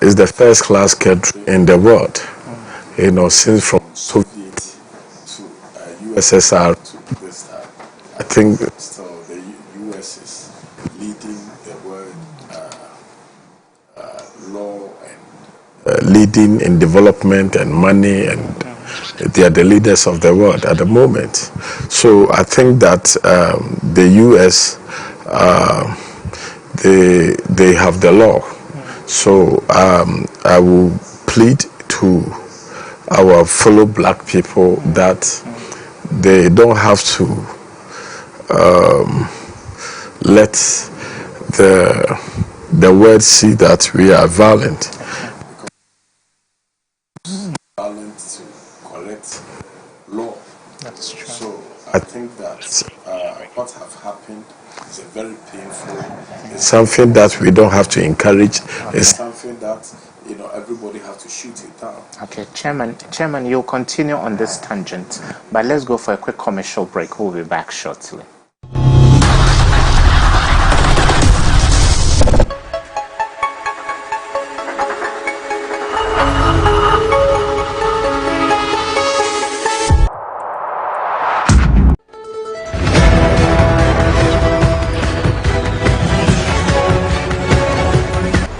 is the first class country in the world. You know, since from Soviet to USSR to this time, I think still the US is leading the world law and leading in development and money, and they are the leaders of the world at the moment. So I think that the US, they have the law. So I will plead to our fellow black people that they don't have to let the world see that we are violent. Violent to correct law. That's true. So I think that what have happened is a very painful. It's something that we don't have to encourage. Okay. It's something that everybody has to shoot it down. Okay, Chairman, you'll continue on this tangent, but let's go for a quick commercial break. We'll be back shortly.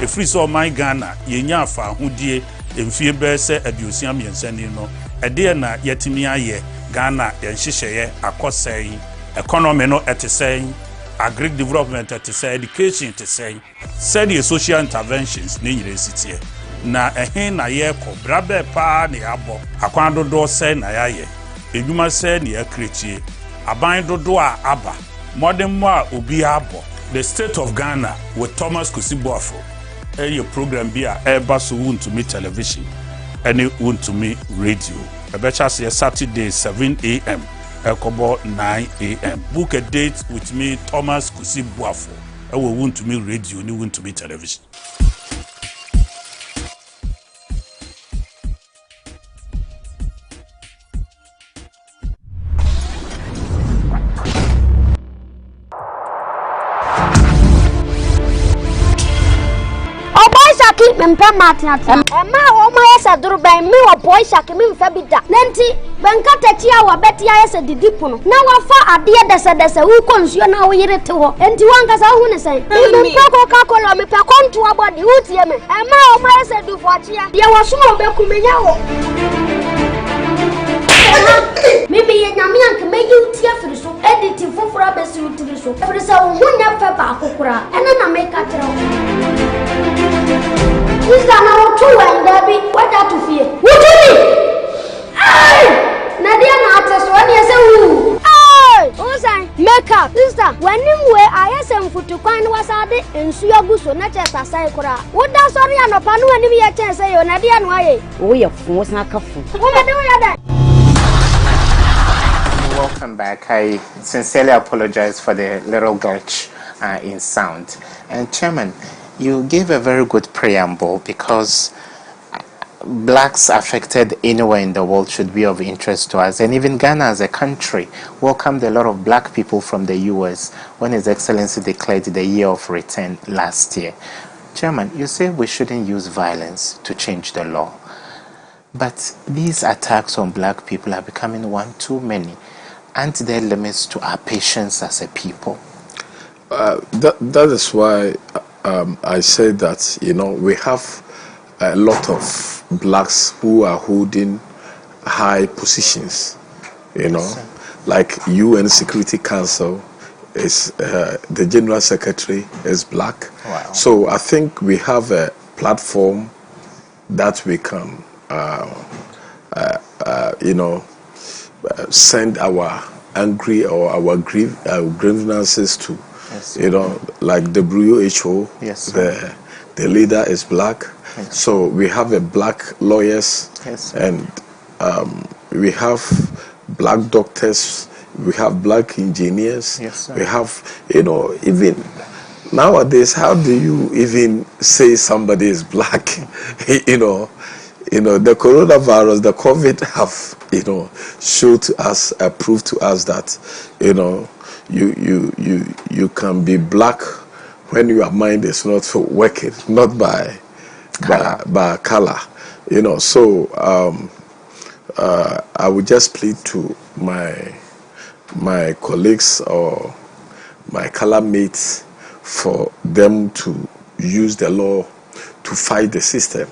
Free so my Ghana, yenya fa hudie emfie be se aduosia miensani no ede na yetimi aye Ghana yenhyehyeye akosɛn economy no etesɛn agric development etesɛn education etesɛn said social interventions ne nyire sitie na ehin na ye kɔ brabe pa ne abo akwan dodo sɛ na yaye edwuma sɛ ne akrechie aban dodo a aba modern mo a obi abo the state of Ghana with Thomas Kusiboafo. A program be a Airbus Wontumi television and Wontumi radio. A better say Saturday 7 a.m. Ekobo 9 a.m. Book a date with me, Thomas Kusiboafo. I will Wontumi radio, ni Wontumi television. Mempa matnata ema o ma yesa duruban mi wo boy shake mi mfa bi da nenti benka tachia wa betia yesa didipono na wafa ade dese wu konsuo na wo yire te ho enti wanka sa hu ne sen mi pako ka kola mi pa kontu abodi utie me ema o ma yesa du fochia de wo so be kumenya wo Maybe ye nyame anka meyi utie afiri so edit foforo abesi utiri so afiri sa wo hunya fa ba akokora ena na make atira Sister, now two and Debbie, what that to fear? Wontumi! Hey! Nadia Natas, when you say woo! Hey! Who's I? Make up, sister. When you wear, I am for to find was at it and see your goose, not just a cycora. What does sorry and a panu and me a chance say, Nadia and why? We are forced not a fool. What are you doing? Welcome back. I sincerely apologize for the little glitch in sound. And Chairman, you gave a very good preamble because blacks affected anywhere in the world should be of interest to us. And even Ghana as a country welcomed a lot of black people from the US when His Excellency declared the year of return last year. Chairman, you say we shouldn't use violence to change the law. But these attacks on black people are becoming one too many. Aren't there limits to our patience as a people? That is why I say that, we have a lot of blacks who are holding high positions, like UN Security Council is the General Secretary is black. Wow. So I think we have a platform that we can, send our angry or our grievances to. Yes. Like the WHO, yes, the leader is black. Yes. So we have a black lawyers, yes, and we have black doctors, we have black engineers, yes, we have, even nowadays, how do you even say somebody is black? The coronavirus, the COVID have, showed to us, proved to us that, you can be black when your mind is not working, not by by color. You know, so I would just plead to my colleagues or my color mates for them to use the law to fight the system.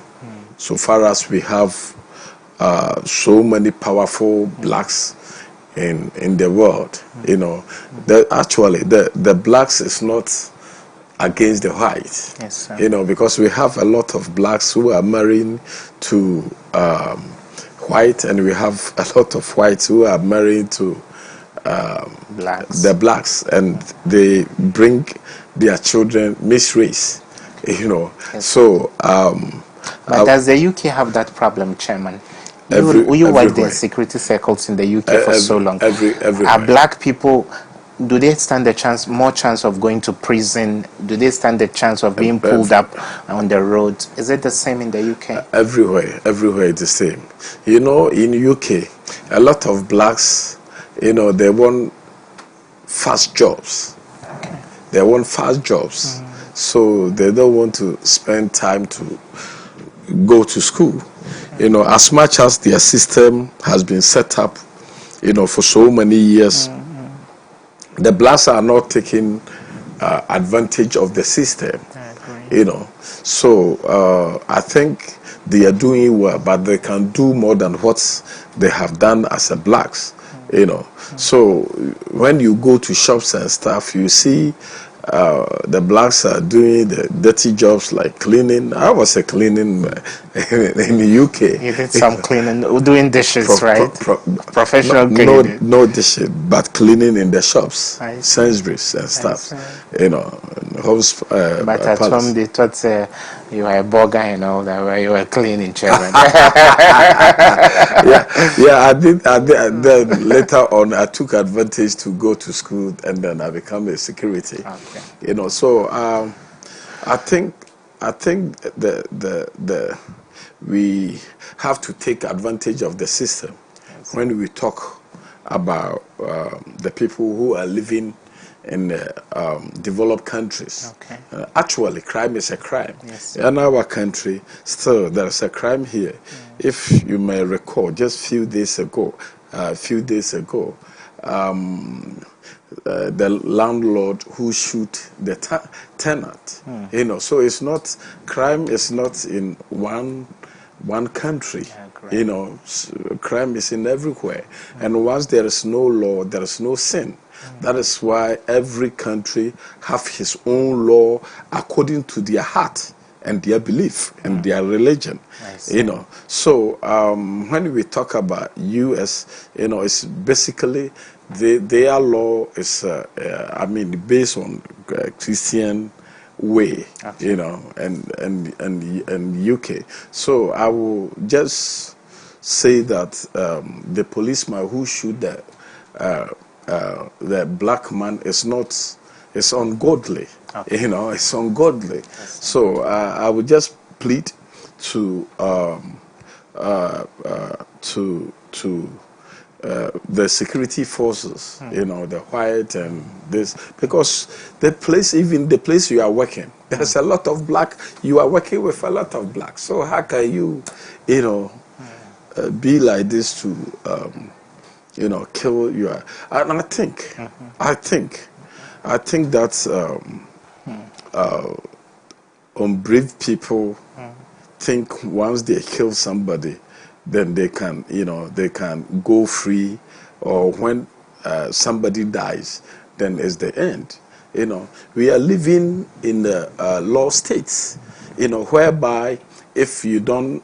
So far as we have so many powerful blacks in the world, you know, actually the blacks is not against the white. Yes, sir. You know, because we have a lot of blacks who are marrying to white, and we have a lot of whites who are married to the blacks, and they bring their children mixed race. You know, yes. So. But does the UK have that problem, Chairman? You worked in security circles in the UK for so long. Are black people, do they stand more chance of going to prison? Do they stand the chance of being pulled up on the road? Is it the same in the UK? Everywhere it's the same. You know, in UK, a lot of blacks, you know, they want fast jobs. Okay. They want fast jobs. So they don't want to spend time to go to school. You know, as much as their system has been set up, you know, for so many years, the blacks are not taking advantage of the system. You know, so I think they are doing well, but they can do more than what they have done as a blacks. You know, so when you go to shops and stuff, you see the blacks are doing the dirty jobs like cleaning. I was a cleaning in the UK. You did some cleaning, doing dishes, right? Professional cleaning. No dishes, but cleaning in the shops, Sainsbury's and stuff. You know, but at home they thought you were a burger and all that, where you were cleaning, Chairman. yeah. I did. Then later on, I took advantage to go to school, and then I became a security. Okay. You know, so I think we have to take advantage of the system when we talk about the people who are living in developed countries. Okay. Actually, crime is a crime. Yes. In our country, still there's a crime here. If you may recall, just a few days ago, the landlord who shoot the tenant. You know, so it's not, crime is not in one country. You know, crime is in everywhere. And once there is no law, there is no sin. That is why every country have his own law according to their heart and their belief and their religion. You know, so when we talk about US, you know, it's basically their law is based on Christian way. Okay. You know, and UK. So I will just say that the policeman who shoot the black man is ungodly. Okay. You know, it's ungodly. So I would just plead to the security forces, you know, the white and this, because the place you are working, there's a lot of black. You are working with a lot of black. So how can you, you know, be like this to, you know, kill your? And I think that unbrave people think once they kill somebody, then they can, you know, they can go free, or when somebody dies, then it's the end. You know, we are living in the law states, you know, whereby if you don't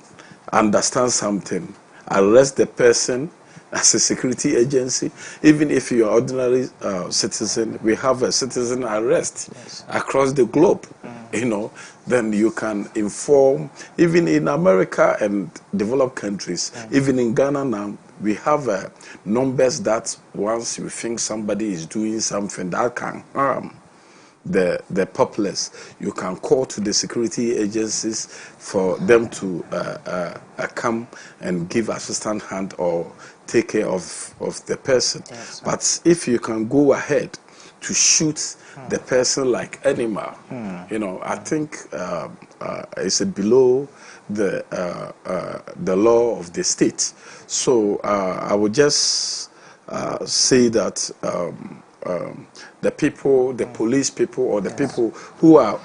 understand something, arrest the person as a security agency. Even if you're an ordinary citizen, we have a citizen arrest across the globe. You know, then you can inform. Even in America and developed countries, even in Ghana now, we have numbers that once you think somebody is doing something that can harm the populace, you can call to the security agencies for them to come and give assistant hand or take care of the person. Yes, but if you can go ahead to shoot the person like animal. You know, I think it's below the law of the state. So I would just say that the people, the police people, or the people who are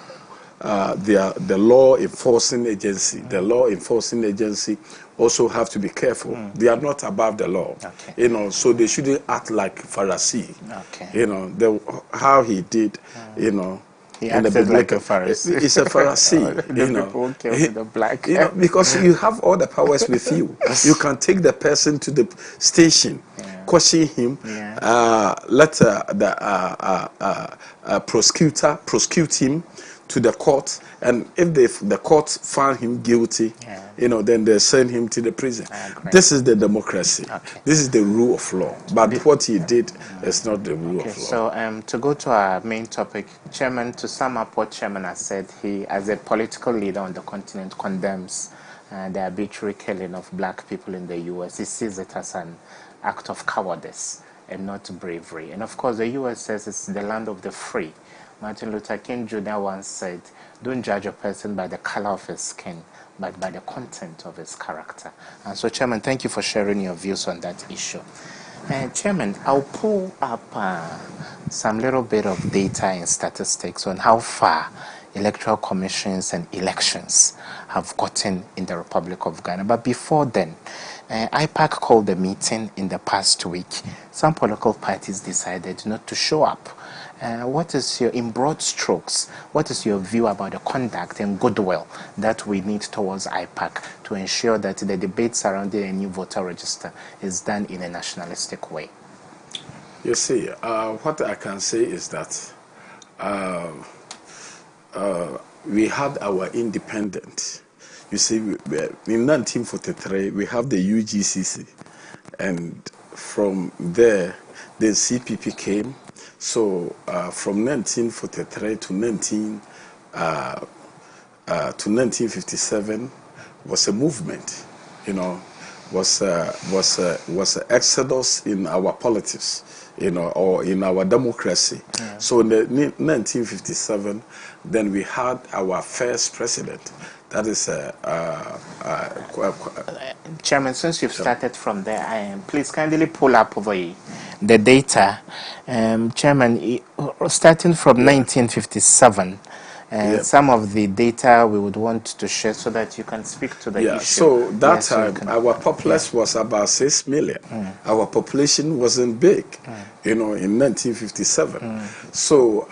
the law enforcing agency, the law enforcing agency also have to be careful. They are not above the law, you know, so they shouldn't act like Pharisee. You know, how he did, you know. He acted like a Pharisee. It's a Pharisee, you know. The black. You know, because you have all the powers with you. You can take the person to the station, question him, let the prosecutor prosecute him to the court, and if the court found him guilty, you know, then they send him to the prison. This is the democracy. This is the rule of law. But what he did is not the rule of law. So to go to our main topic, Chairman, to sum up what Chairman has said, he, as a political leader on the continent, condemns the arbitrary killing of black people in the U.S. He sees it as an act of cowardice and not bravery. And of course, the U.S. says it's the land of the free. Martin Luther King Jr. once said, "Don't judge a person by the color of his skin, but by the content of his character." And so, Chairman, thank you for sharing your views on that issue. Chairman, I'll pull up some little bit of data and statistics on how far electoral commissions and elections have gotten in the Republic of Ghana. But before then, IPAC called a meeting in the past week. Some political parties decided not to show up. What is your, in broad strokes, what is your view about the conduct and goodwill that we need towards IPAC to ensure that the debate surrounding a new voter register is done in a nationalistic way? You see, what I can say is that we had our independent. You see, in 1943, we have the UGCC, and from there, the CPP came. So from 1943 to 1957 was a movement, you know, was an exodus in our politics, you know, or in our democracy. So in 1957, then we had our first president. That is Chairman, since you've started from there, please kindly pull up over the data. Chairman, starting from 1957, some of the data we would want to share so that you can speak to the issue. So that time, our populace was about 6 million. Our population wasn't big, you know, in 1957. So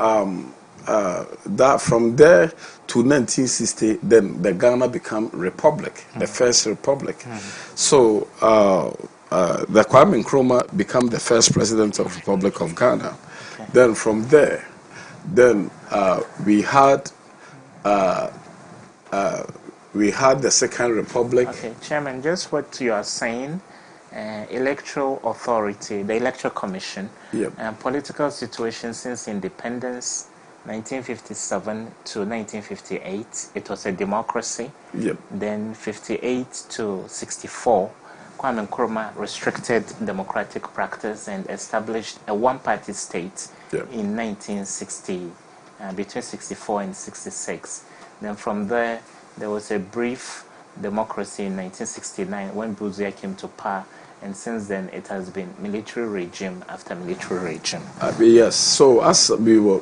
that from there to 1960, then the Ghana became republic, the first republic. So the Kwame Nkrumah became the first president of Republic of Ghana. Then from there, then we had the Second Republic. Okay, Chairman, just what you are saying, electoral authority, the Electoral Commission, and political situation since independence, 1957 to 1958, it was a democracy. Then 58 to 64, Kwame Nkrumah restricted democratic practice and established a one-party state in 1960, between 64 and 66. Then from there, there was a brief democracy in 1969 when Busia came to power, and since then it has been military regime after military regime. Yes. So as we were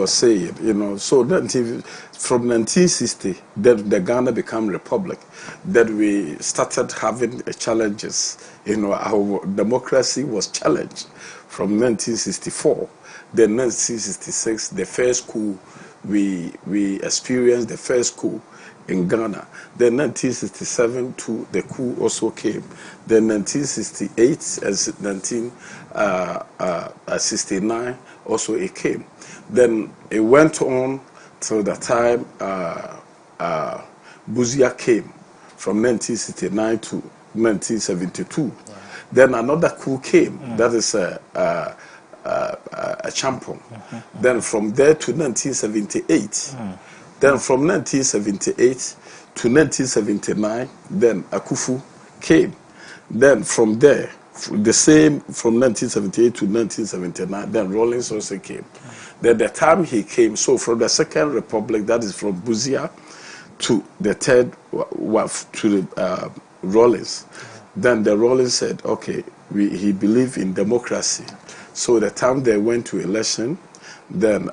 saying, you know, so from 1960, then the Ghana became republic. Then we started having challenges. You know, our democracy was challenged from 1964. Then 1966, the first coup, we experienced the first coup in Ghana. Then 1967 the coup also came. Then 1968 and 1969 also it came. Then it went on till the time Busia came from 1969 to 1972. Then another coup came. That is a champion. Then from there to 1978. Then from 1978 to 1979, then Akufu came. Then from there, the same from 1978 to 1979. Then Rawlings also came. Then the time he came, so from the Second Republic, that is from Busia, to the third, to the Rawlings. Then the Rawlings said, okay, he believed in democracy. So the time they went to election, then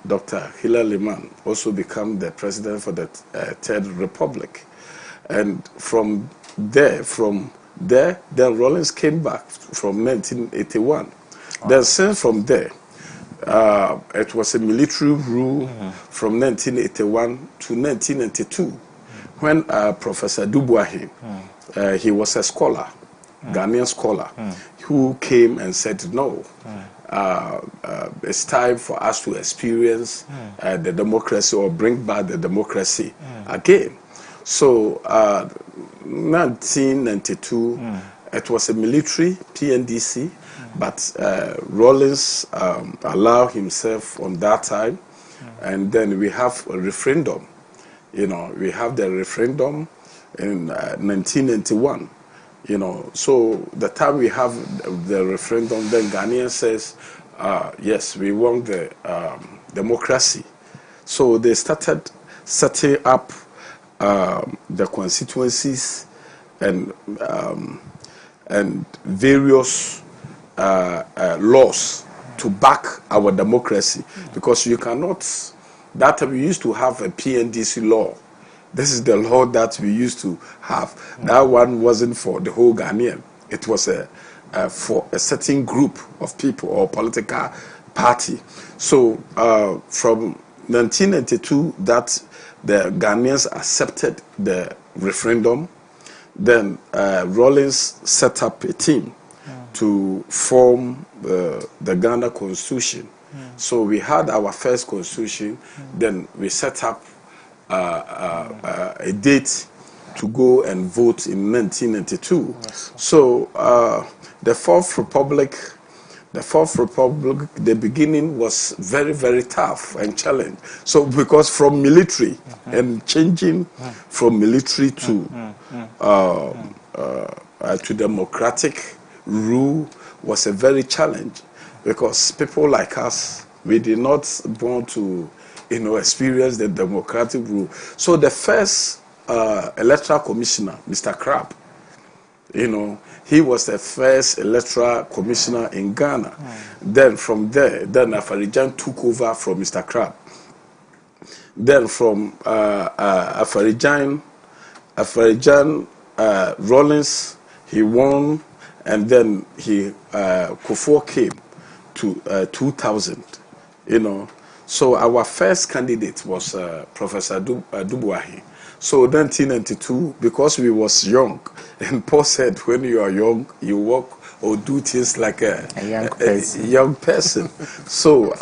Dr. Hilary Liman also became the president for the Third Republic. And from there, then Rawlings came back from 1981. Then since from there, it was a military rule from 1981 to 1992, when Professor Dubois, he was a scholar, Ghanaian scholar, who came and said, no, it's time for us to experience the democracy, or bring back the democracy again. So 1992, it was a military PNDC, but Rawlings allowed himself on that time, and then we have a referendum. We have the referendum in 1991. So the time we have the referendum, then Ghanaians says, yes, we want the democracy. So they started setting up the constituencies and various laws to back our democracy, because you cannot. That time we used to have a PNDC law. This is the law that we used to have. That one wasn't for the whole Ghanaian. It was for a certain group of people or political party. So from 1992, that the Ghanaians accepted the referendum. Then Rawlings set up a team to form the Ghana Constitution. So we had our first constitution. Then we set up a date to go and vote in 1992. So the Fourth Republic, the beginning was very, very tough and challenging. So because from military and changing from military to democratic rule was a very challenge, because people like us, we did not want to experience the democratic rule. So the first electoral commissioner, Mr. Crab, he was the first electoral commissioner in Ghana. Then from there, then Afarijan took over from Mr. Crab. Then from Afarijan, Rawlings, he won, and then Kufuor came to 2000, So our first candidate was Professor Dubois. So 1992, because we was young, and Paul said, when you are young, you walk or do things like a young person. So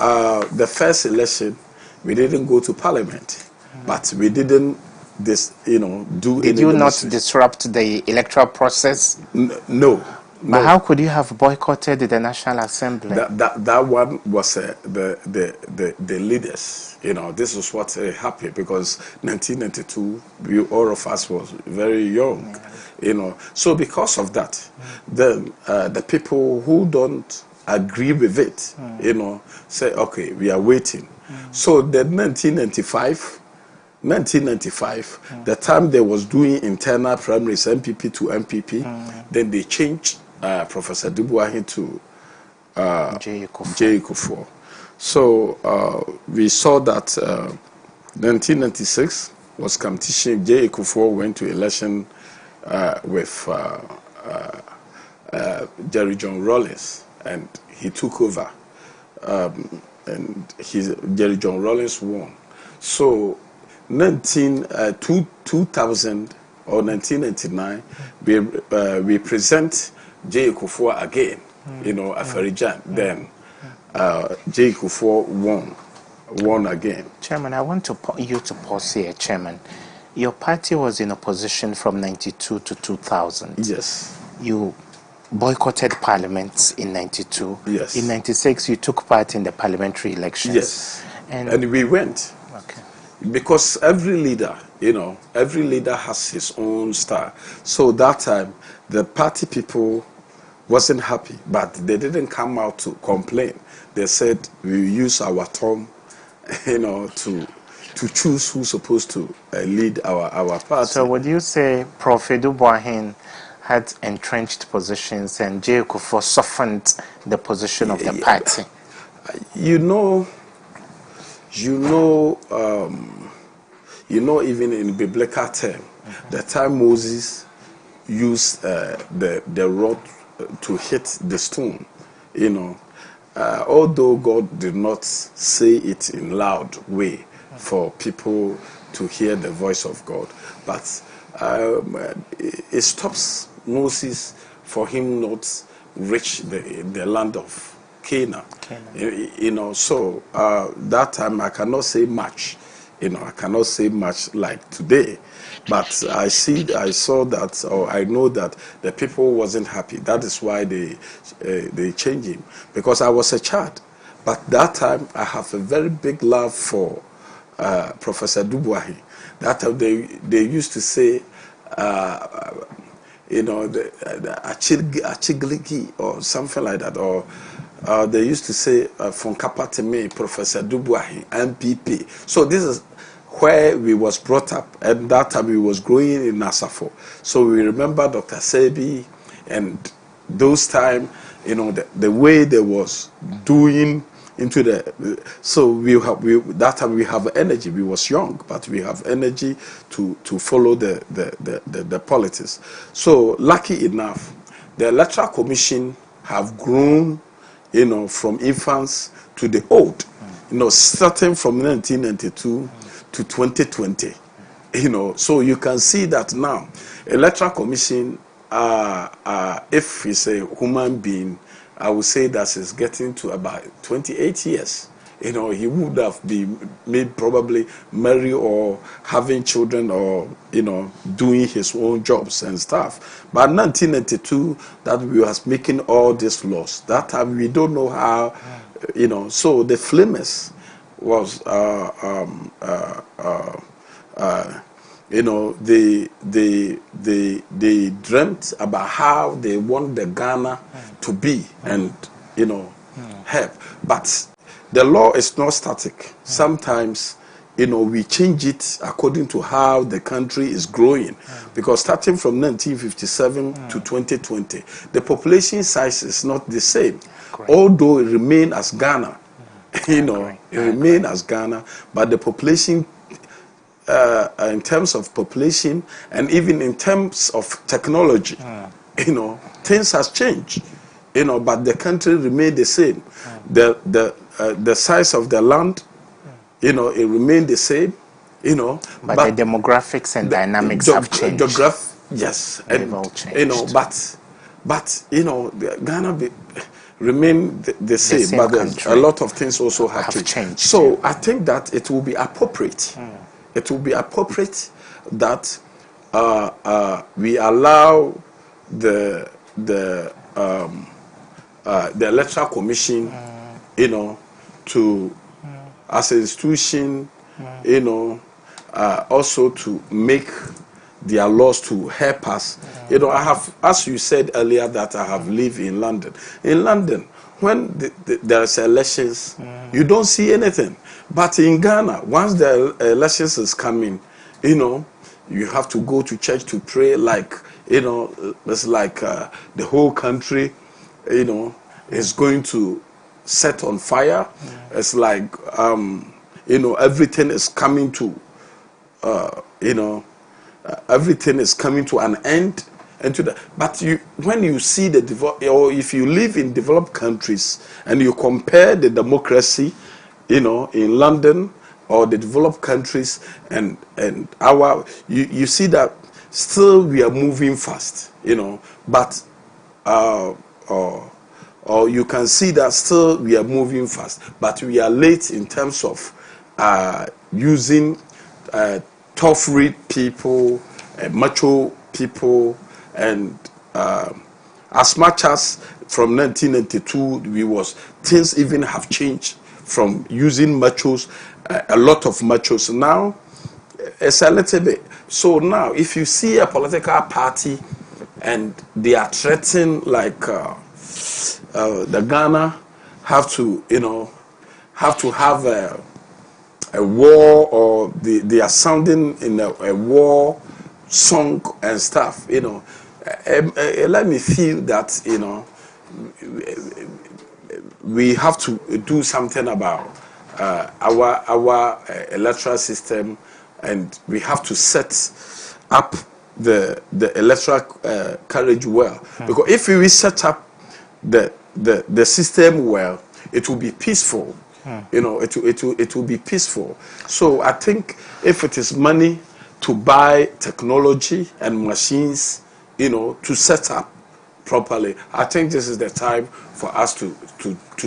the first election, we didn't go to Parliament, but we didn't do. Did you not disrupt the electoral process? No. But how could you have boycotted the National Assembly? That one was the leaders. This is what happened, because 1992, all of us was very young. So because of that, then the people who don't agree with it, say, okay, we are waiting. So then 1995, the time they was doing internal primaries, MPP to MPP, then they changed Professor Dubois to J. Kufuor. So we saw that 1996 was competition. J. Kufuor went to election with Jerry John Rawlings, and he took over, and Jerry John Rawlings won. So 2000 or 1999, we present J. Kufuor again, Afarijan. Then J. Kufuor won again. Chairman, I want you to pause here, Chairman. Your party was in opposition from 92 to 2000. Yes. You boycotted Parliament in 92. Yes. In 96, you took part in the parliamentary elections. Yes. And we went. Okay. Because every leader has his own style. So that time, the party people wasn't happy, but they didn't come out to complain. They said we use our term, to choose who's supposed to lead our party. So would you say Prof. Irbard had entrenched positions and J. Kufuor softened the position of the party? Even in biblical term, the time Moses used the rod to hit the stone, although God did not say it in loud way for people to hear the voice of God, but it stops Moses for him not reach the land of Canaan. So that time I cannot say much. I cannot say much like today, but I saw that, or I know that the people wasn't happy. That is why they changed him, because I was a child. But that time I have a very big love for Professor Irbard. That time they used to say, the Achigliki or something like that, or they used to say from Kapateme, Professor Irbard, MPP. So this is where we was brought up, and that time we was growing in Nasafo. So we remember Dr. Sebi, and those time, the way they was doing into so that time we have energy. We was young, but we have energy to follow the politics. So lucky enough, the Electoral Commission have grown, from infants to the old, starting from 1992 to 2020, so you can see that now, Electoral Commission, if he's a human being, I would say that he's getting to about 28 years. He would have been probably married or having children or, doing his own jobs and stuff. But 1992, that we was making all these laws. That time we don't know how, so the flamers was, they dreamt about how they want the Ghana to be and, help. But the law is not static. Sometimes, we change it according to how the country is growing. Because starting from 1957 to 2020, the population size is not the same. Correct. Although it remains as Ghana, it remains as Ghana, but the population, in terms of population and even in terms of technology, things has changed, but the country remained the same. The size of the land, it remained the same, But the demographics and dynamics have changed. Yes, They've all changed. But Ghana remain the same, but a lot of things also have changed. So I think that it will be appropriate. It will be appropriate that we allow the Electoral Commission, to as an institution, also to make their laws to help us. I have, as you said earlier, that I have lived in London. In London, when there's elections, you don't see anything. But in Ghana, once the elections is coming, you have to go to church to pray. Like, it's like the whole country, is going to set on fire. It's like, everything is coming to, everything is coming to an end. But when you see or if you live in developed countries and you compare the democracy, in London or the developed countries and you see that still we are moving fast, but or you can see that still we are moving fast, but we are late in terms of using tough read people, macho people, and as much as from 1992 things even have changed from using machos, a lot of machos. Now it's a little bit. So now if you see a political party and they are threatening like the Ghana have to, have a war, or they are sounding in a war song and stuff. Let me feel that we have to do something about our electoral system, and we have to set up the electoral carriage well. Because if we set up the system well, it will be peaceful. It will be peaceful. So I think if it is money to buy technology and machines, to set up properly, I think this is the time for us to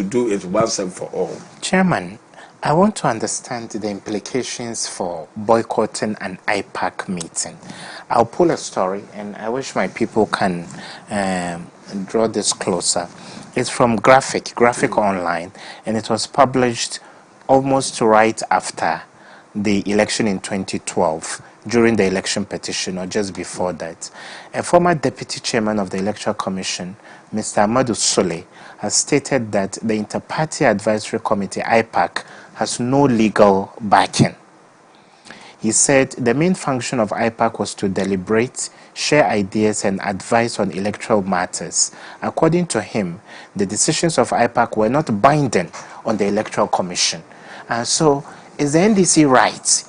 do it once and for all. Chairman, I want to understand the implications for boycotting an IPAC meeting. I'll pull a story, and I wish my people can draw this closer. It's from Graphic Online, and it was published almost right after the election in 2012, during the election petition, or just before that. A former deputy chairman of the Electoral Commission, Mr. Amadou Sule, has stated that the Inter-Party Advisory Committee, IPAC, has no legal backing. He said the main function of IPAC was to deliberate, share ideas, and advise on electoral matters. According to him, the decisions of IPAC were not binding on the Electoral Commission. And so, is the NDC right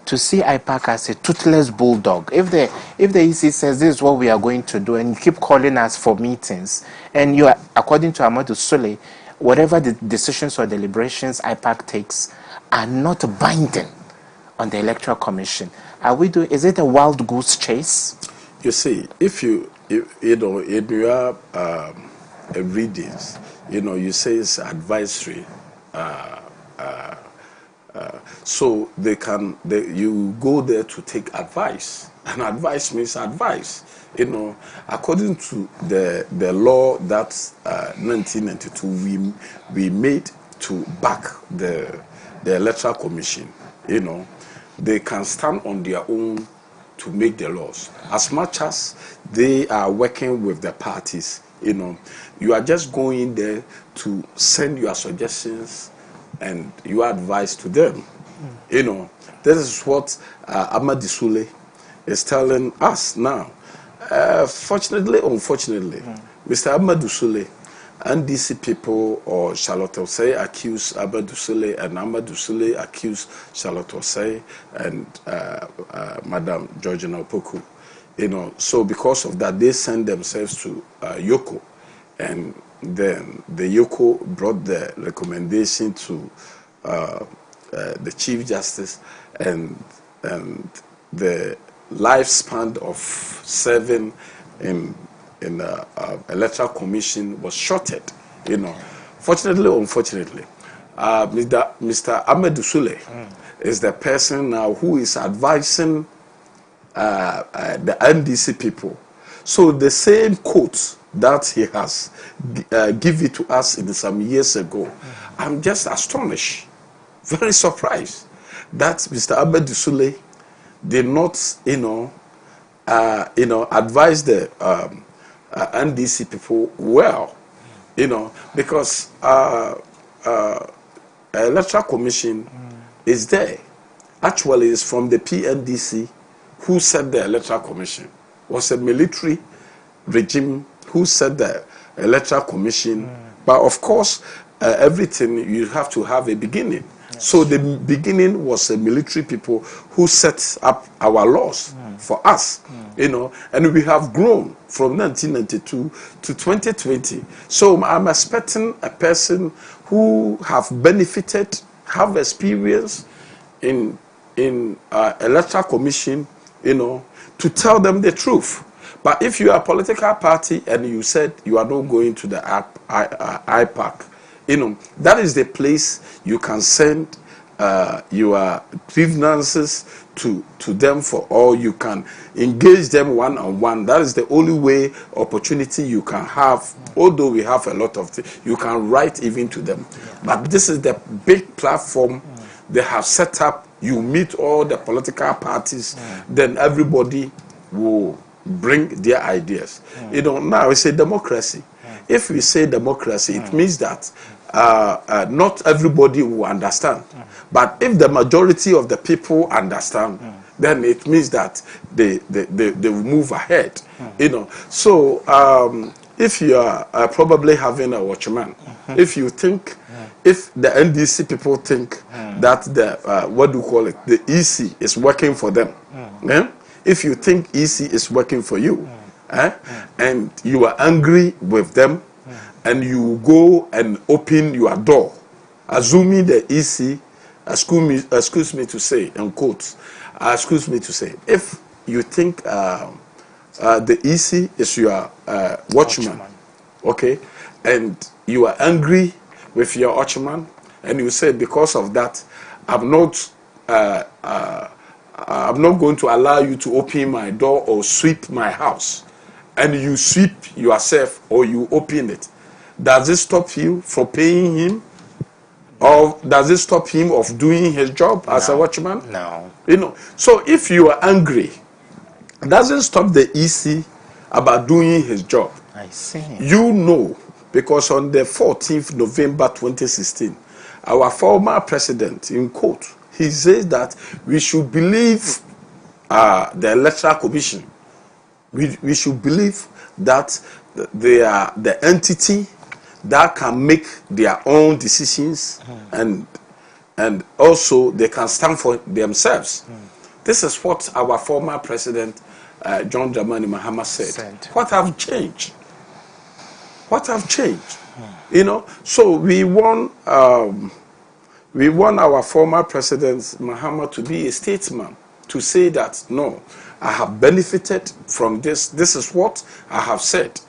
to see IPAC as a toothless bulldog? If the EC says this is what we are going to do, and you keep calling us for meetings, and you are, according to Amadou Sule, whatever the decisions or deliberations IPAC takes are not binding on the Electoral Commission, is it a wild goose chase? You see, if you have readings, you say it's advisory. So you go there to take advice, and advice means advice. According to the law that 1992 we made to back the Electoral Commission, they can stand on their own to make the laws. As much as they are working with the parties, you are just going there to send your suggestions and your advice to them. This is what Amadou Sule is telling us now. Fortunately, unfortunately, Mr. Amadou Sule and DC people or Charlotte Osei accuse Amadou Sule, and Amadou Sule accuse Charlotte Osei and Madam Georgina Opoku. So because of that, they send themselves to Yoko, and then the Yoko brought the recommendation to the Chief Justice, and the lifespan of serving in the Electoral Commission was shorted. Fortunately or unfortunately, Mr. Amadou Sule is the person now who is advising the NDC people. So the same quote that he has given to us in some years ago, I'm just astonished, very surprised that Mr. Amadou Sule did not, advise the NDC people well, because Electoral Commission is there. Actually, it's from the PNDC who set the Electoral Commission. It was a military regime who set the Electoral Commission. But of course, everything, you have to have a beginning. Yes. So the beginning was the military people who set up our laws for us, and we have grown from 1992 to 2020. So I'm expecting a person who have benefited, have experience in Electoral Commission, to tell them the truth. But if you are a political party and you said you are not going to the IPAC, that is the place you can send your grievances to them for, or you can engage them one-on-one. That is the only way, opportunity you can have. Although we have a lot of things, you can write even to them. But this is the big platform they have set up. You meet all the political parties, then everybody will bring their ideas. You know, now we say democracy. If we say democracy, it means that not everybody will understand. But if the majority of the people understand, then it means that they will move ahead. You know, so if you are probably having a watchman, if you think, if the NDC people think that the what do you call it, the EC is working for them, if you think EC is working for you, and you are angry with them, and you go and open your door, assuming the EC, excuse me to say, in quotes, excuse me to say, if you think the EC is your watchman, okay, and you are angry with your watchman, and you say, because of that, I'm not going to allow you to open my door or sweep my house, and you sweep yourself or you open it, does it stop you from paying him? Or does it stop him of doing his job as a watchman? No. You know, so if you are angry, it doesn't stop the EC about doing his job. I see. You know, because on the 14th November 2016, our former president, in quote, he says that we should believe the Electoral Commission. We should believe that they are the entity that can make their own decisions, and also they can stand for themselves. This is what our former president, John Dramani Mahama said. What have changed? What have changed? You know, so we want our former president Mahama to be a statesman, to say that, no, I have benefited from this. This is what I have said.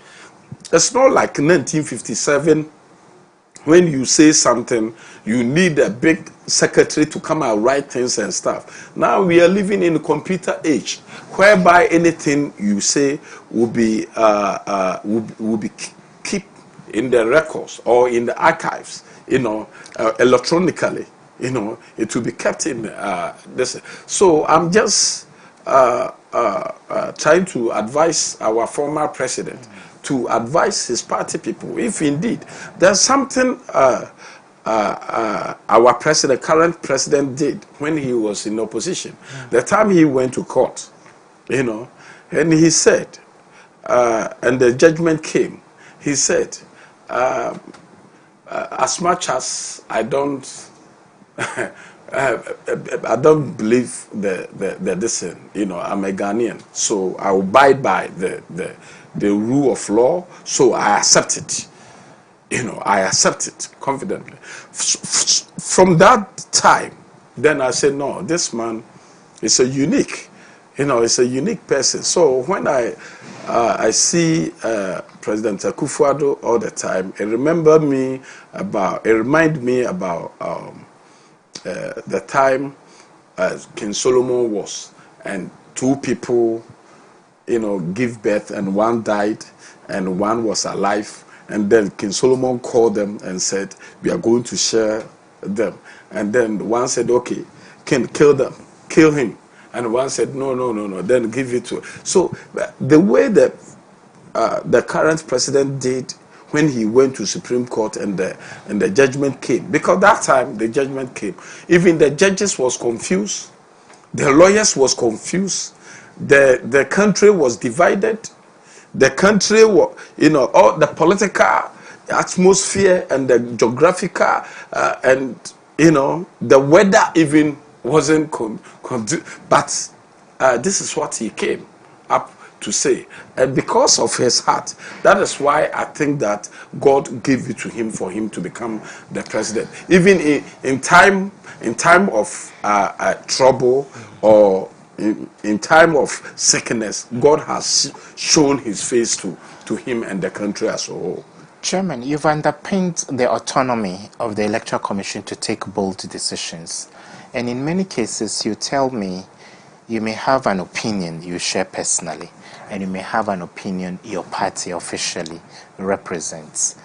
It's not like 1957, when you say something, you need a big secretary to come and write things and stuff. Now we are living in a computer age, whereby anything you say will be kept in the records or in the archives, you know, electronically. You know, it will be kept in this. So I'm just trying to advise our former president to advise his party people, if indeed there's something our president, current president, did when he was in opposition. The time he went to court, you know, and he said, and the judgment came, he said, as much as I don't I don't believe the this, you know, I'm a Ghanaian, so I will abide by the rule of law, so I accept it. You know, I accept it confidently. From that time, then I said, no, this man is a unique, you know, it's a unique person. So when I see President Akufo-Addo all the time, it reminds me about the time King Solomon was, and two people, you know, give birth, and one died and one was alive, and then King Solomon called them and said, we are going to share them, and then one said, okay, can kill them, kill him, and one said, no, then give it to her. So the way that the current president did when he went to Supreme Court and the judgment came, because that time the judgment came, even the judges was confused, the lawyers was confused, the country was divided, the country was, you know, all the political atmosphere and the geographical and, you know, the weather even wasn't but this is what he came up to say, and because of his heart, that is why I think that God gave it to him for him to become the president. Even in time of trouble, or in time of sickness, God has shown his face to him and the country as a whole. Chairman, you've underpinned the autonomy of the Electoral Commission to take bold decisions, and in many cases you tell me you may have an opinion you share personally, and you may have an opinion your party officially represents.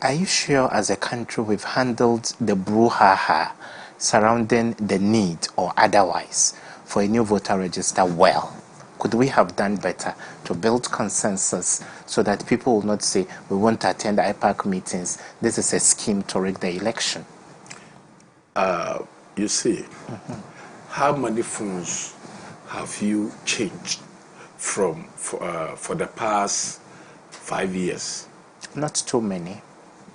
Are you sure as a country we've handled the brouhaha surrounding the need or otherwise for a new voter register well? could we have done better to build consensus so that people will not say we won't attend IPAC meetings? This is a scheme to rig the election. You see, how many phones have you changed for the past 5 years? Not too many.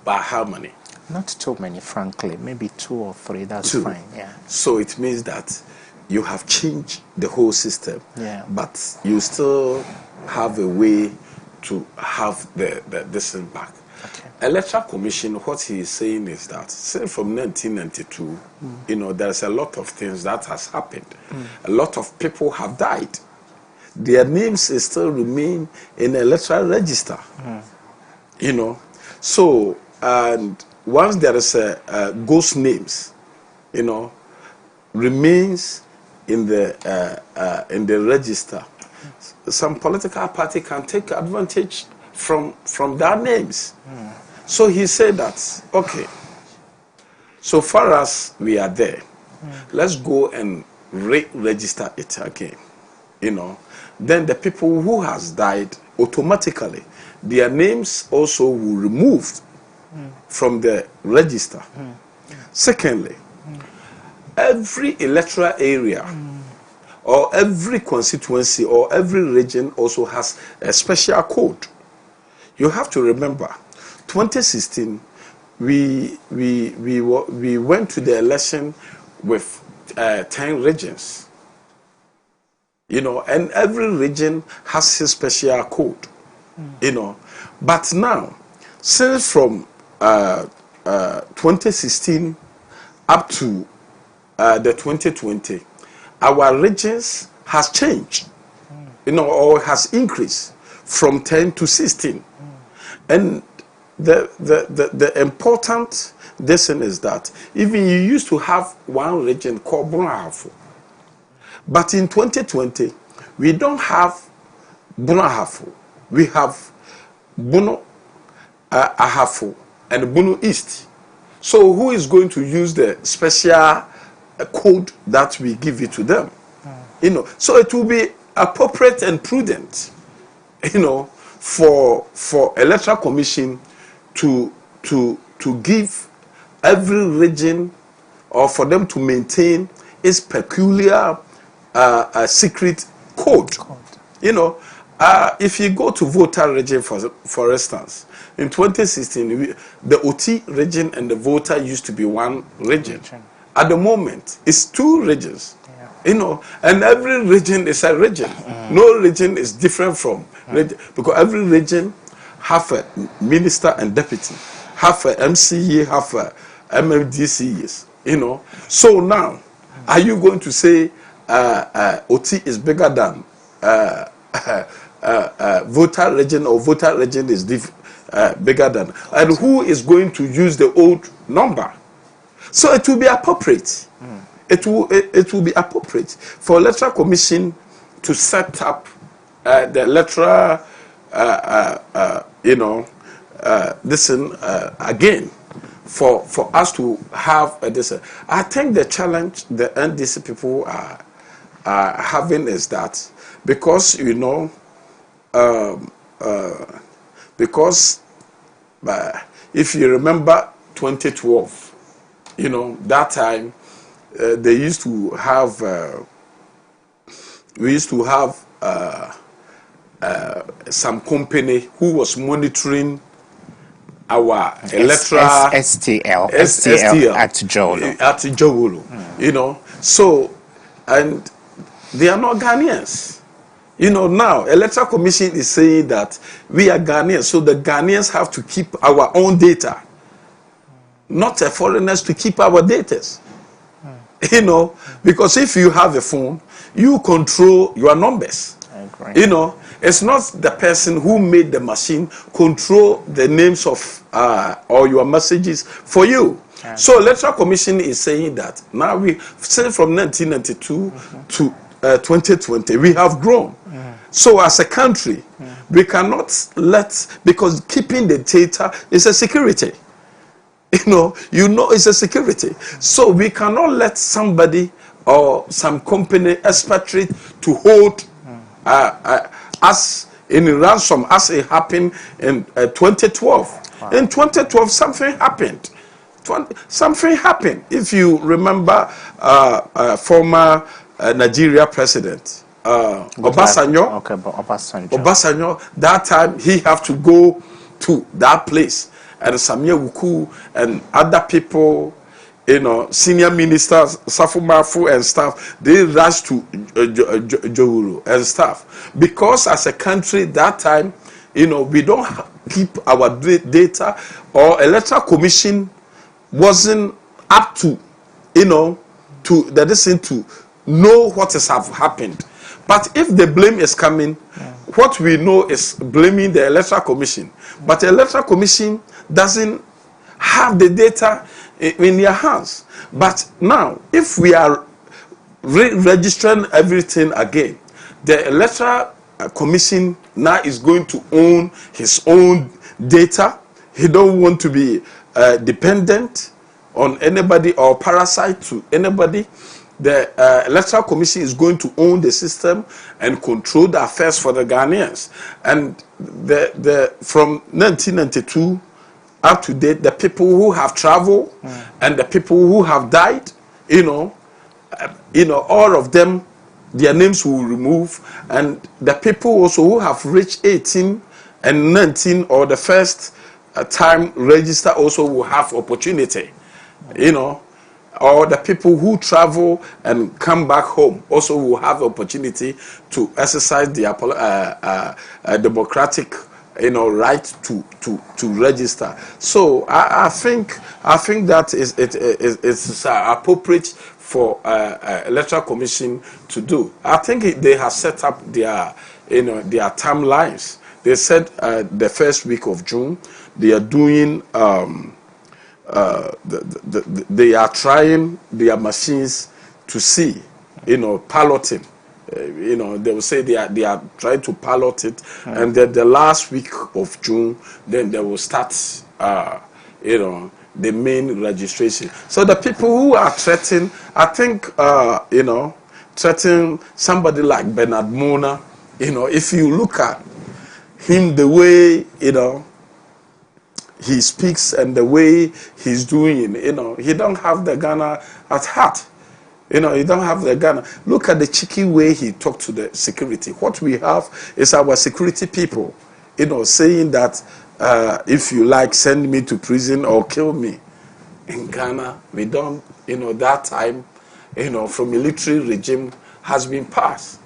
But how many? Not too many, frankly. Maybe 2 or 3. That's 2. fine. Yeah. So it means that you have changed the whole system. Yeah. But you still have a way to have this thing back. Okay. Electoral Commission, what he is saying is that, say from 1992, you know, there's a lot of things that has happened. A lot of people have died. Their names still remain in the electoral register. You know, so and once there is a ghost names, you know, remains in the register, some political party can take advantage from their names. So he said that, okay, so far as we are there, let's go and re-register it again. You know, then the people who has died, automatically their names also will removed from the register. Secondly, every electoral area or every constituency or every region also has a special code. You have to remember, 2016, we went to the election with 10 regions. You know, and every region has his special code. You know, but now, since from 2016 up to the 2020, our regions has changed. You know, or has increased from 10 to 16. And the important lesson is that even you used to have one region called Bunahafo, but in 2020 we don't have Bunahafo. We have Bono Ahafo and Bono East. So who is going to use the special code that we give it to them? You know, so it will be appropriate and prudent, you know, for Electoral Commission to give every region, or for them to maintain its peculiar secret code. You know, if you go to voter region, for instance, in 2016, the OT region and the voter used to be one region. At the moment, it's 2 regions. You know, and every region is a region. No region is different from region, because every region have a minister and deputy, have a MCA, have a MMDCs. You know, so now, are you going to say OT is bigger than voter region, or voter region is bigger than? And who is going to use the old number? So it will be appropriate. It will be appropriate for Electoral Commission to set up the electoral, you know, again, for us to have this. I think the challenge the NDC people are having is that, because, you know, because if you remember 2012, you know, that time they used to have we used to have some company who was monitoring our electoral STL at Jowolo. You know, so, and they are not Ghanaians. You know, now Electoral Commission is saying that we are Ghanaians, so the Ghanaians have to keep our own data, not the foreigners to keep our data. You know, because if you have a phone, you control your numbers. I agree. You know, it's not the person who made the machine control the names of or your messages for you. Okay. So Electoral Commission is saying that now we say from 1992 to 2020 we have grown. So as a country, we cannot let, because keeping the data is a security. You know it's a security. So we cannot let somebody or some company expatriate to hold as in ransom as it happened in 2012. Wow. In 2012, something happened. Something happened. If you remember, former Nigeria president Obasanjo. Okay, but Obasanjo. That time he have to go to that place, and Samia Wuku and other people, senior ministers, Safumafu and staff, they rushed to Johuru and staff. Because as a country that time, we don't keep our data, or electoral commission wasn't up to, to know what has happened. But if the blame is coming, what we know is blaming the electoral commission. But the electoral commission doesn't have the data in their hands. But now, if we are registering everything again, the electoral commission now is going to own his own data. He don't want to be dependent on anybody or parasite to anybody. The electoral commission is going to own the system and control the affairs for the Ghanaians. And from 1992 up to date, the people who have traveled and the people who have died, all of them, their names will remove, and the people also who have reached 18 and 19 or the first time register also will have opportunity, or the people who travel and come back home also will have opportunity to exercise their democratic right to register. So I think that it's appropriate for electoral commission to do. I think they have set up their their timelines. They said the first week of June they are doing they are trying their machines to see balloting. They will say they are trying to ballot it, and then the last week of June, then they will start, the main registration. So the people who are threatening, I think, threatening somebody like Bernard Mona, if you look at him, the way, he speaks and the way he's doing, he don't have the Ghana at heart. He don't have the Ghana. Look at the cheeky way he talked to the security. What we have is our security people, saying that if you like, send me to prison or kill me. In Ghana, we don't, that time, from military regime has been passed.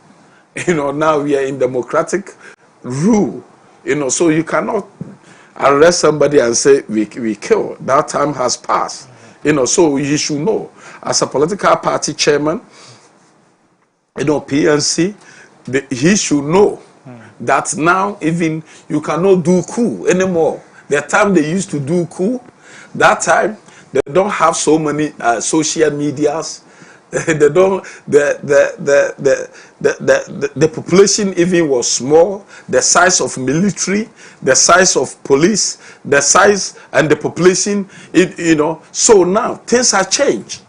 Now we are in democratic rule, so you cannot arrest somebody and say we kill. That time has passed. So you should know, as a political party chairman, PNC, he should know that now even you cannot do coup anymore. The time they used to do coup, that time they don't have so many social medias. They don't. The population even was small. The size of military, the size of police, the size and the population. So now things have changed.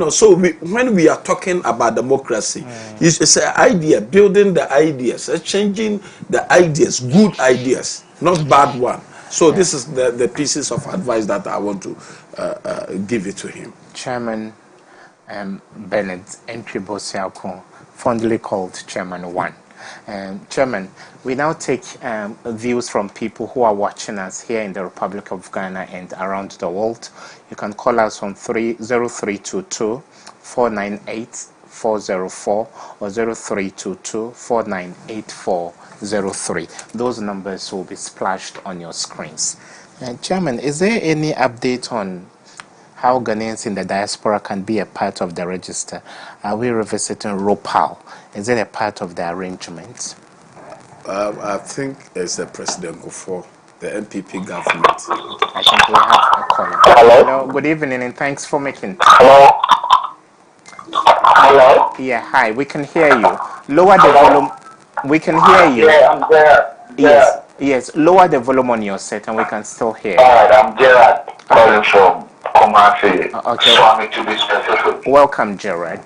So when we are talking about democracy, it's an idea, building the ideas, changing the ideas, good ideas, not bad one. So this is the pieces of advice that I want to give it to him. Chairman Bernard Ntwi-Bosiako, fondly called Chairman 1. Chairman, we now take views from people who are watching us here in the Republic of Ghana and around the world. You can call us on 0322 498 404 or 0322 498403. Those numbers will be splashed on your screens. Chairman, is there any update on how Ghanaians in the diaspora can be a part of the register? Are we revisiting ROPAL? Is it a part of the arrangement? I think it's the President Gofo, the MPP government. I think we have a caller. Hello, good evening and thanks for making. Hello? Hello? Yeah, hi, we can hear you. Lower the volume. We can hear you. Yeah, I'm there. Yes, lower the volume on your set and we can still hear you. Alright, I'm Gerard, calling from Kumasi. Okay. Swami to be specific. Welcome, Gerard.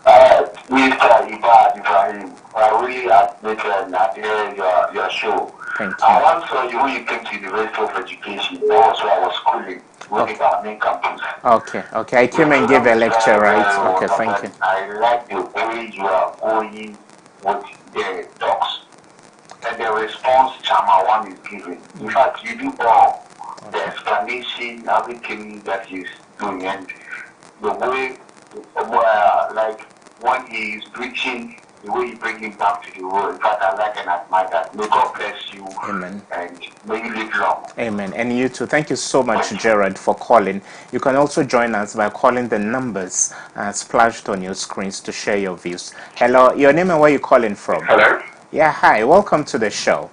Mr. Irbard Ibrahim, I really admit and admire your show. Thank you. I once saw you when you came to University of Education. That was where I was schooling, with our main campus. Okay. I came and gave a lecture, right? Okay, thank you. I like the way you are going with the talks and the response Chama one is giving. In fact, you do all the explanation, everything that he's doing, and the way, like when he is preaching, the way you bring him back to the world. In fact, I like and admire that. May God bless you. Amen. And may you live long. Amen. And you too. Thank you so much, Gerard, for calling. You can also join us by calling the numbers splashed on your screens to share your views. Hello, your name and where you calling from? Hello? Yeah, hi. Welcome to the show.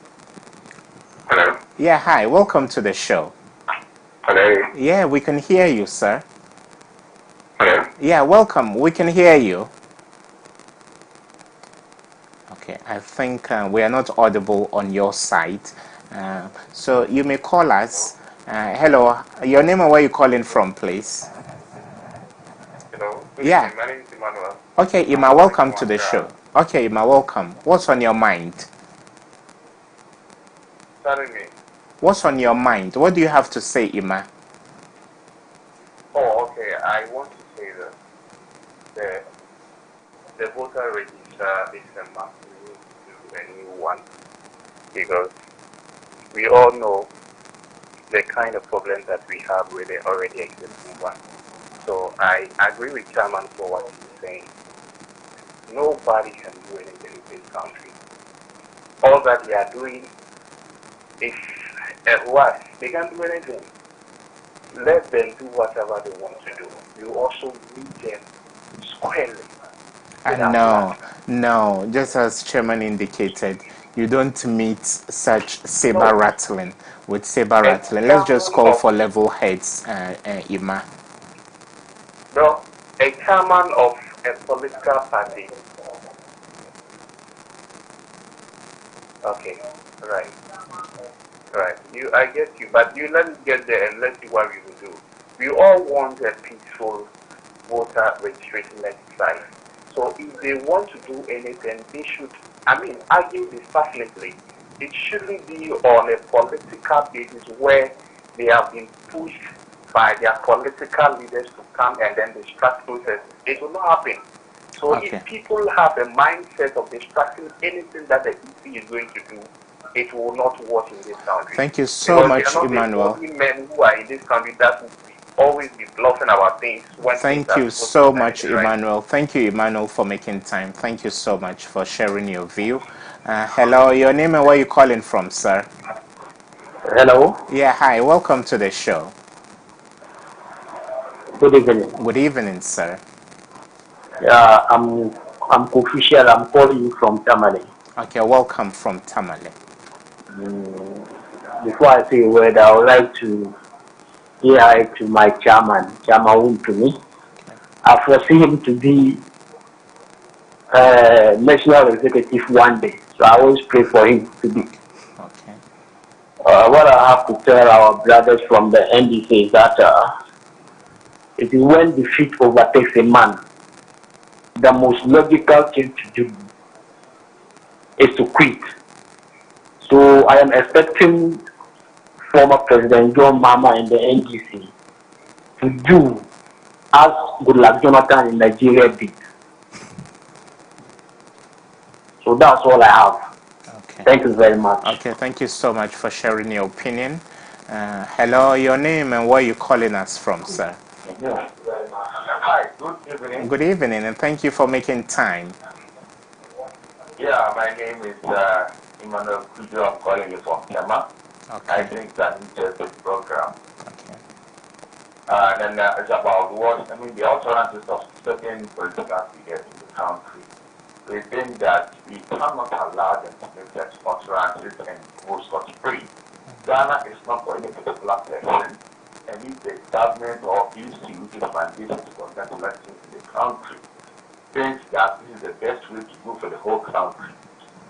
Hello? Yeah, hi. Welcome to the show. Hello? Yeah, we can hear you, sir. Hello? Yeah, welcome. We can hear you. Okay, I think we are not audible on your side. So you may call us. Hello, your name and where you calling from, please? Hello? Yeah. My name is Emmanuel. Okay, Ima, welcome to the show. Okay, Ima, welcome. What's on your mind? Pardon me. What's on your mind? What do you have to say, Ima? Oh, okay. I want to say that the voter register is a must to anyone, because we all know the kind of problem that we have with the already existing one. So I agree with Chairman for what he's saying. Nobody can do anything in this country. All that they are doing is what? They can't do anything. Let them do whatever they want to do. You also meet them squarely. No. Just as Chairman indicated, you don't meet such saber rattling with saber rattling. Let's just call for level heads, Ima. No, a chairman of a political party. Okay, right. I get you, but you let us get there and let's see what we will do. We all want a peaceful voter registration exercise. So if they want to do anything, they should, argue this passionately. It shouldn't be on a political basis where they have been pushed by their political leaders to come and then distract process. It will not happen. So if people have a mindset of distracting anything that the EC is going to do, it will not work in this country. Thank you so much, Emmanuel. The only men who are in this country that will always be bluffing about things. Thank you so much, Emmanuel. Thank you, Emmanuel, for making time. Thank you so much for sharing your view. Hello, your name and where you calling from, sir? Hello. Yeah, hi. Welcome to the show. Good evening. Good evening, sir. Yeah, I'm Official. I'm calling you from Tamale. Okay, welcome from Tamale. Before I say a word, I would like to say hi to my chairman Wontumi. I foresee him to be national executive one day, so I always pray for him to be. Okay. What I have to tell our brothers from the NDC is that it is when defeat overtakes a man, the most logical thing to do is to quit. So I am expecting former President John Mahama and the NDC to do as Goodluck Jonathan in Nigeria did. So that's all I have. Okay. Thank you very much. Okay, thank you so much for sharing your opinion. Hello, your name and where you calling us from, sir? Hi, good evening. Good evening, and thank you for making time. Yeah, my name is Emmanuel Kujo. I'm calling you from Kema. Okay. I think that it's a program. Okay. And it's about the alternatives of certain political figures in the country. We think that we cannot allow them to make such utterances and go scot-free. Ghana is not for any particular person, and if the government or EC, which is mandate to conduct elections in the country, thinks that this is the best way to go for the whole country,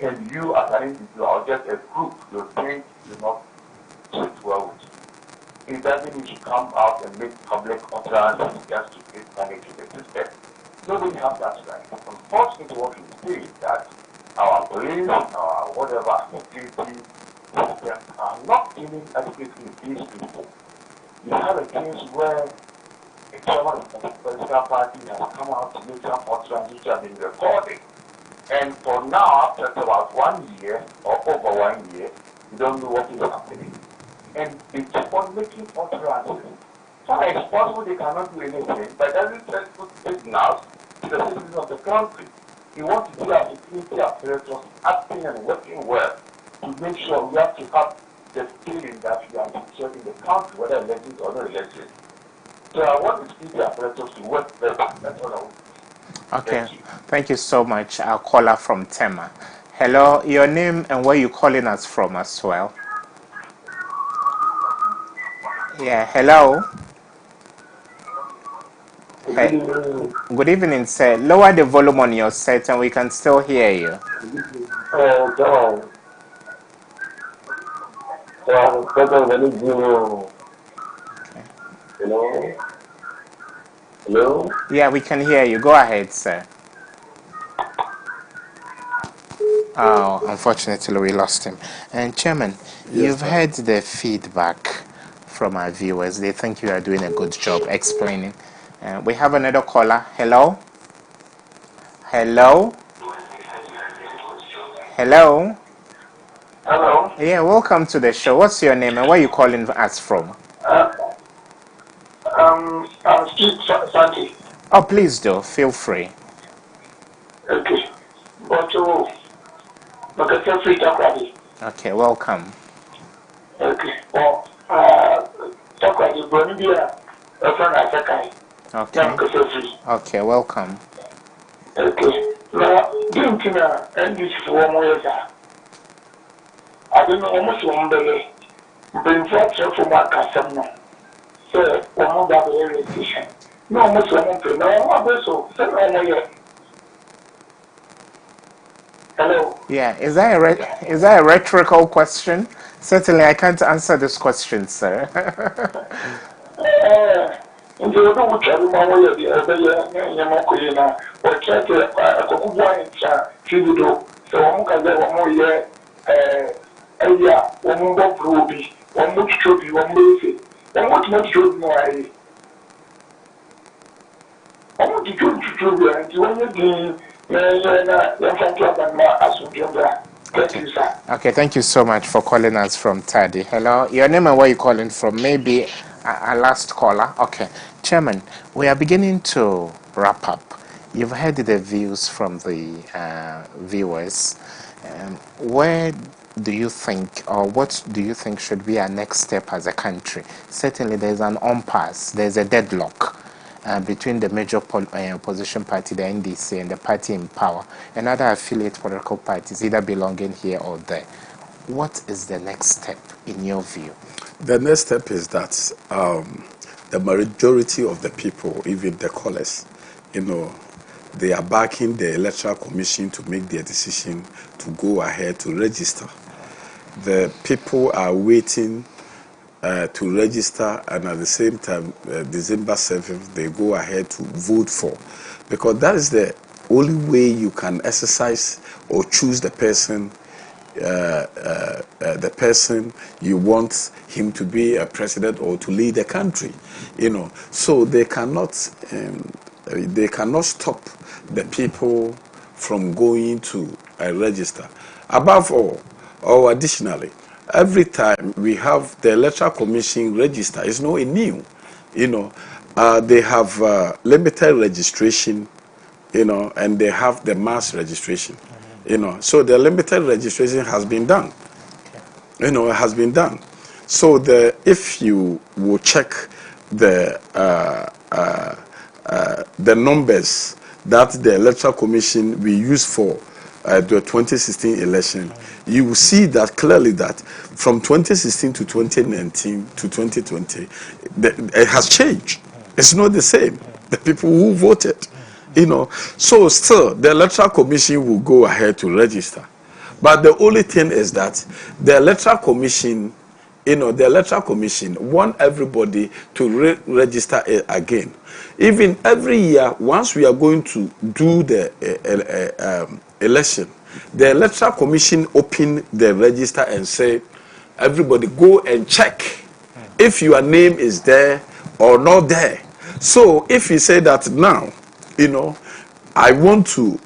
and you as an individual or just a group, you think do not sit well with you. It doesn't mean you come out and make public utterances just to give money to the system. Nobody has that right. Unfortunately, what we see is that our police, our whatever security systems are not even adequately these people. You have a case where a chairman of the political party has come out to make some utterances which have been recorded. And for now, after about 1 year or over 1 year, you don't know what is happening. And they keep on making utterances. So it's possible they cannot do anything, but doesn't put signals to the citizens of the country. We want to see our security apparatus acting and working well to make sure we have to have the feeling that we are securing the country, whether elected or not elected. So I want the security apparatus to work better. That's what I want. Okay, thank you so much. Our caller from Tema. Hello, your name and where you calling us from as well? Yeah, hello. Hey, good evening, sir. Lower the volume on your set and we can still hear you. Oh, God. Hello? Hello? Yeah, we can hear you. Go ahead, sir. Oh, unfortunately, we lost him. And Chairman, you've heard the feedback from our viewers. They think you are doing a good job explaining. We have another caller. Hello? Hello? Hello? Hello? Yeah, welcome to the show. What's your name and where are you calling us from? I'm Steve Sandy. Oh, please do. Feel free. Okay. But feel free to talk. Okay, welcome. Okay. Well, talk about the Bolivia, from Africa. Okay. Okay, welcome. Okay. Now, didn't you know, and this is one more year. I don't know almost 1 day. Bring forth from my customer. So, one more double station. No, almost 1 month. No, I'm also 7 years. Hello. Yeah, is that a rhetorical question? Certainly, I can't answer this question, sir. Nti o do wucha bi ma wo ye bi ebe ye nye mo ko ye na o check akoku bo an cha fibudo so wo ka ze wo mo ye eya wo mo bo pro bi wo mo chucho bi wo mo ife wo mo chucho bi no ayi wo mo chucho bi anti wo ye di na ya fa to ba ma asunjo bra. Thank you, sir. Okay, thank you so much for calling us from Tadi. Hello, your name and where you calling from? Maybe a last caller. Okay, Chairman, we are beginning to wrap up. You've heard the views from the viewers. Where do you think, or what do you think should be our next step as a country? Certainly, there's an impasse, there's a deadlock. Between the major opposition party, the NDC, and the party in power, and other affiliate political parties, either belonging here or there. What is the next step in your view? The next step is that the majority of the people, even the callers, they are backing the Electoral Commission to make their decision to go ahead to register. The people are waiting to register, and at the same time, December 7th, they go ahead to vote for. Because that is the only way you can exercise or choose the person you want him to be a president or to lead the country. So they cannot stop the people from going to register. Above all, or additionally, every time we have the Electoral Commission register, it's not new. They have limited registration, and they have the mass registration. So the limited registration has been done. It has been done. So if you will check the numbers that the Electoral Commission we use for the 2016 election, you will see that clearly that from 2016 to 2019 to 2020, it has changed. It's not the same. The people who voted, So still, the Electoral Commission will go ahead to register. But the only thing is that the Electoral Commission, want everybody to register again. Even every year, once we are going to do the election, the Electoral Commission open the register and say, everybody go and check if your name is there or not there. So if you say that now, I want to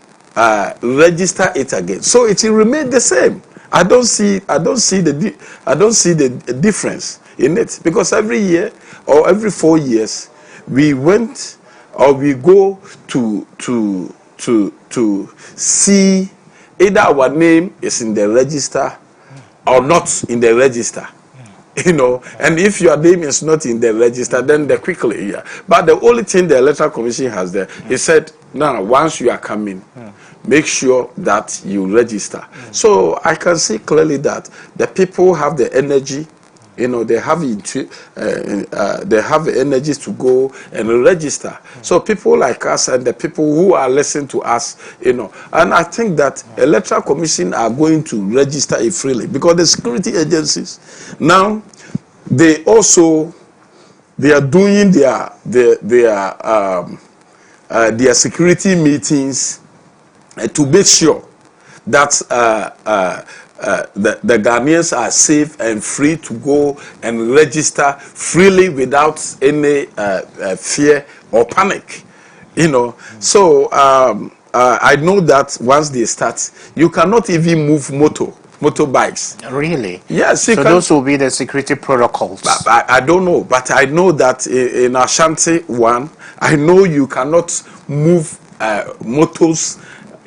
register it again, so it will remain the same. I don't see the difference in it, because every year or every 4 years we went or we go to see either our name is in the register or not in the register. And if your name is not in the register, then they quickly, But the only thing the Electoral Commission has there, he said, now, once you are coming, make sure that you register. So I can see clearly that the people have the energy, they have the energies to go and register. So people like us and the people who are listening to us, and I think that Electoral Commission are going to register it freely, because the security agencies now, they are doing their security meetings to make sure that the Ghanaians are safe and free to go and register freely without any fear or panic. So I know that once they start, you cannot even move motorbikes. Really? Yes. So those will be the security protocols. I don't know, but I know that in Ashanti one, I know you cannot move motors,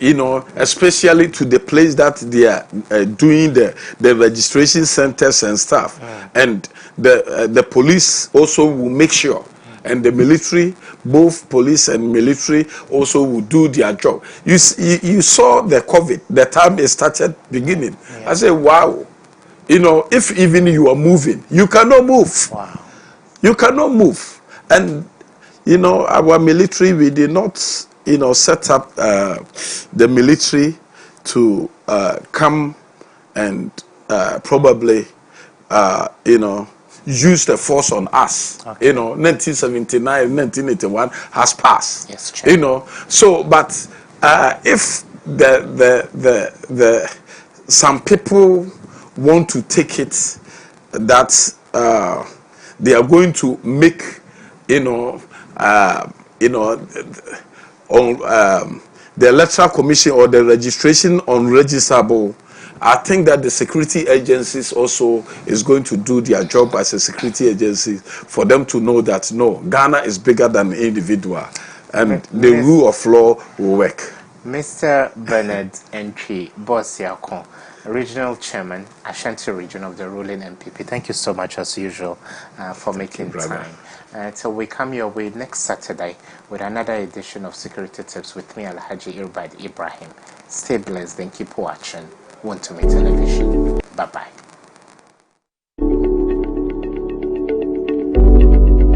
especially to the place that they are doing the registration centers and stuff. And the police also will make sure, and the military, both police and military also will do their job. You saw the COVID, the time it started beginning. I said, wow, if even you are moving, you cannot move. Wow. You cannot move. And, our military, we did not, set up the military to come and probably, use the force on us. Okay. 1979, 1981 has passed. Yes, Chair. So, but if the some people want to take it that they are going to make, on the Electoral Commission or the registration unregisterable, I think that the security agencies also is going to do their job as a security agency for them to know that, no, Ghana is bigger than individual, and the rule of law will work. Mr. Bernard Entry Bosiako, Regional Chairman, Ashanti Region of the ruling MPP, thank you so much as usual for making time. Till we come your way next Saturday with another edition of Security Tips with me, Alhaji Irbard Ibrahim. Stay blessed and keep watching Wontumi Television. Bye-bye.